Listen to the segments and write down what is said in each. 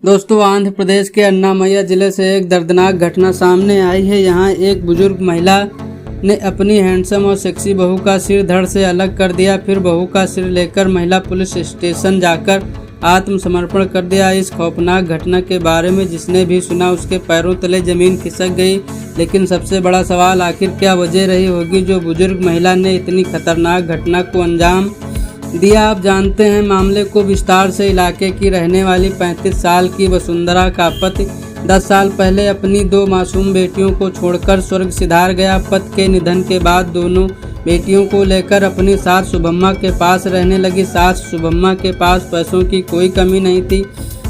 दोस्तों, आंध्र प्रदेश के अन्नामय्या जिले से एक दर्दनाक घटना सामने आई है। यहाँ एक बुजुर्ग महिला ने अपनी हैंडसम और सेक्सी बहू का सिर धड़ से अलग कर दिया। फिर बहू का सिर लेकर महिला पुलिस स्टेशन जाकर आत्मसमर्पण कर दिया। इस खौफनाक घटना के बारे में जिसने भी सुना उसके पैरों तले जमीन खिसक गई। लेकिन सबसे बड़ा सवाल, आखिर क्या वजह रही होगी जो बुजुर्ग महिला ने इतनी खतरनाक घटना को अंजाम दिया। आप जानते हैं मामले को विस्तार से। इलाके की रहने वाली 35 साल की वसुंधरा का पति 10 साल पहले अपनी 2 मासूम बेटियों को छोड़कर स्वर्ग सिधार गया। पति के निधन के बाद दोनों बेटियों को लेकर अपनी सास शुभम्मा के पास रहने लगी। सास शुभम्मा के पास पैसों की कोई कमी नहीं थी।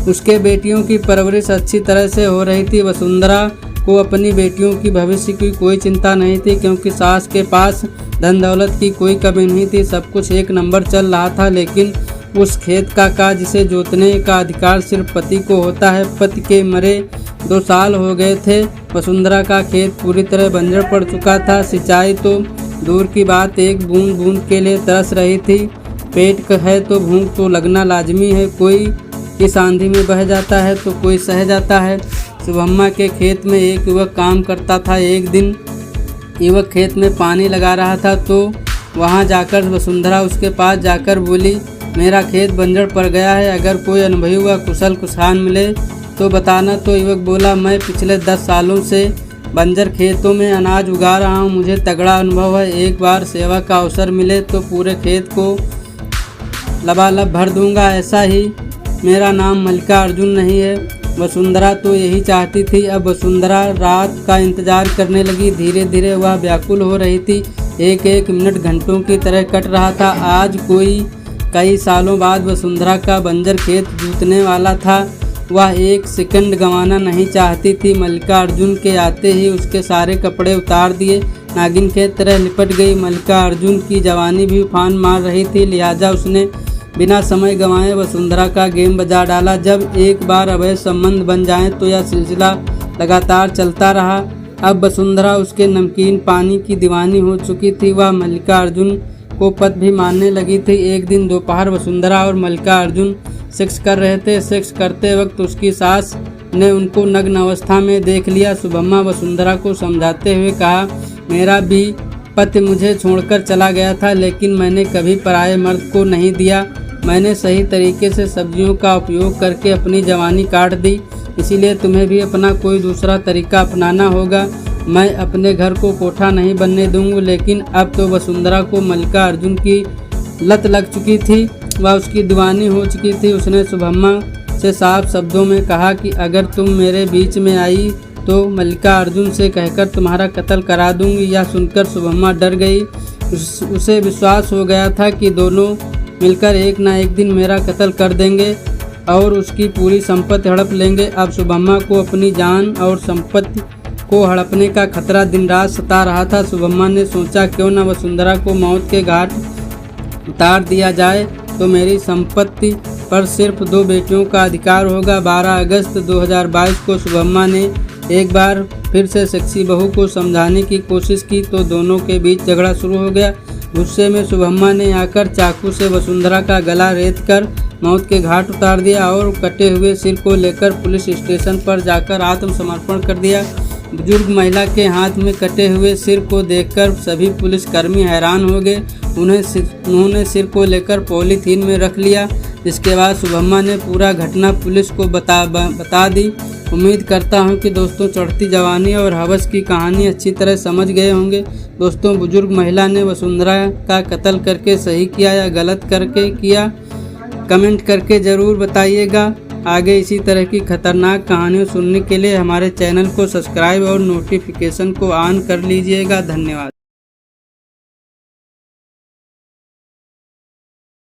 उसके बेटियों की परवरिश अच्छी तरह से हो रही थी। वसुंधरा को अपनी बेटियों की भविष्य की कोई चिंता नहीं थी, क्योंकि सास के पास धन दौलत की कोई कमी नहीं थी। सब कुछ एक नंबर चल रहा था। लेकिन उस खेत का जिसे जोतने का अधिकार सिर्फ पति को होता है। पति के मरे 2 साल हो गए थे। वसुंधरा का खेत पूरी तरह बंजर पड़ चुका था। सिंचाई तो दूर की बात, एक बूंद बूंद के लिए तरस रही थी। पेट है तो भूख तो लगना लाजमी है। कोई इस आंधी में बह जाता है तो कोई सह जाता है। शुभम्मा के खेत में एक युवक काम करता था। एक दिन युवक खेत में पानी लगा रहा था तो वहां जाकर वसुंधरा उसके पास जाकर बोली, मेरा खेत बंजर पड़ गया है, अगर कोई अनुभवी हुआ कुशल कुशान मिले तो बताना। तो युवक बोला, मैं पिछले 10 सालों से बंजर खेतों में अनाज उगा रहा हूँ, मुझे तगड़ा अनुभव है। एक बार सेवा का अवसर मिले तो पूरे खेत को लबालब भर दूंगा। ऐसा ही मेरा नाम मल्लिका अर्जुन नहीं है। वसुंधरा तो यही चाहती थी। अब वसुंधरा रात का इंतजार करने लगी। धीरे धीरे वह व्याकुल हो रही थी। एक एक मिनट घंटों की तरह कट रहा था। आज कई सालों बाद वसुंधरा का बंजर खेत जूतने वाला था। वह एक सेकंड गंवाना नहीं चाहती थी। मल्लिका अर्जुन के आते ही उसके सारे कपड़े उतार दिए, नागिन के तरह लिपट गई। मल्लिका अर्जुन की जवानी भी उफान मार रही थी, लिहाजा उसने बिना समय गंवाए वसुंधरा का गेम बजा डाला। जब एक बार अवैध संबंध बन जाएं तो यह सिलसिला लगातार चलता रहा। अब वसुंधरा उसके नमकीन पानी की दीवानी हो चुकी थी। वह मल्लिका अर्जुन को पति भी मानने लगी थी। एक दिन दोपहर वसुंधरा और मल्लिका अर्जुन सेक्स कर रहे थे। सेक्स करते वक्त उसकी सास ने उनको नग्न अवस्था में देख लिया। शुभम्मा वसुंधरा को समझाते हुए कहा, मेरा भी पति मुझे छोड़कर चला गया था, लेकिन मैंने कभी पराये मर्द को नहीं दिया। मैंने सही तरीके से सब्जियों का उपयोग करके अपनी जवानी काट दी, इसीलिए तुम्हें भी अपना कोई दूसरा तरीका अपनाना होगा। मैं अपने घर को कोठा नहीं बनने दूंगी। लेकिन अब तो वसुंधरा को मल्लिका अर्जुन की लत लग चुकी थी। वह उसकी दीवानी हो चुकी थी। उसने शुभम्मा से साफ शब्दों में कहा कि अगर तुम मेरे बीच में आई तो मल्लिका अर्जुन से कहकर तुम्हारा कत्ल करा दूंगी। यह सुनकर शुभम्मा डर गई। उसे विश्वास हो गया था कि दोनों मिलकर एक ना एक दिन मेरा कत्ल कर देंगे और उसकी पूरी संपत्ति हड़प लेंगे। अब शुभम्मा को अपनी जान और संपत्ति को हड़पने का खतरा दिन रात सता रहा था। शुभम्मा ने सोचा, क्यों न वसुंधरा को मौत के घाट उतार दिया जाए तो मेरी संपत्ति पर सिर्फ 2 बेटियों का अधिकार होगा। 12 अगस्त 2022 को शुभम्मा ने एक बार फिर से सेक्सी बहू को समझाने की कोशिश की तो दोनों के बीच झगड़ा शुरू हो गया। गुस्से में शुभम्मा ने आकर चाकू से वसुंधरा का गला रेत कर मौत के घाट उतार दिया और कटे हुए सिर को लेकर पुलिस स्टेशन पर जाकर आत्मसमर्पण कर दिया। बुजुर्ग महिला के हाथ में कटे हुए सिर को देखकर सभी पुलिसकर्मी हैरान हो गए। उन्होंने सिर को लेकर पॉलीथीन में रख लिया। जिसके बाद शुभम्मा ने पूरा घटना पुलिस को बता दी। उम्मीद करता हूं कि दोस्तों चढ़ती जवानी और हवस की कहानी अच्छी तरह समझ गए होंगे। दोस्तों, बुजुर्ग महिला ने वसुंधरा का कत्ल करके सही किया या गलत करके किया, कमेंट करके ज़रूर बताइएगा। आगे इसी तरह की खतरनाक कहानियों सुनने के लिए हमारे चैनल को सब्सक्राइब और नोटिफिकेशन को ऑन कर लीजिएगा। धन्यवाद।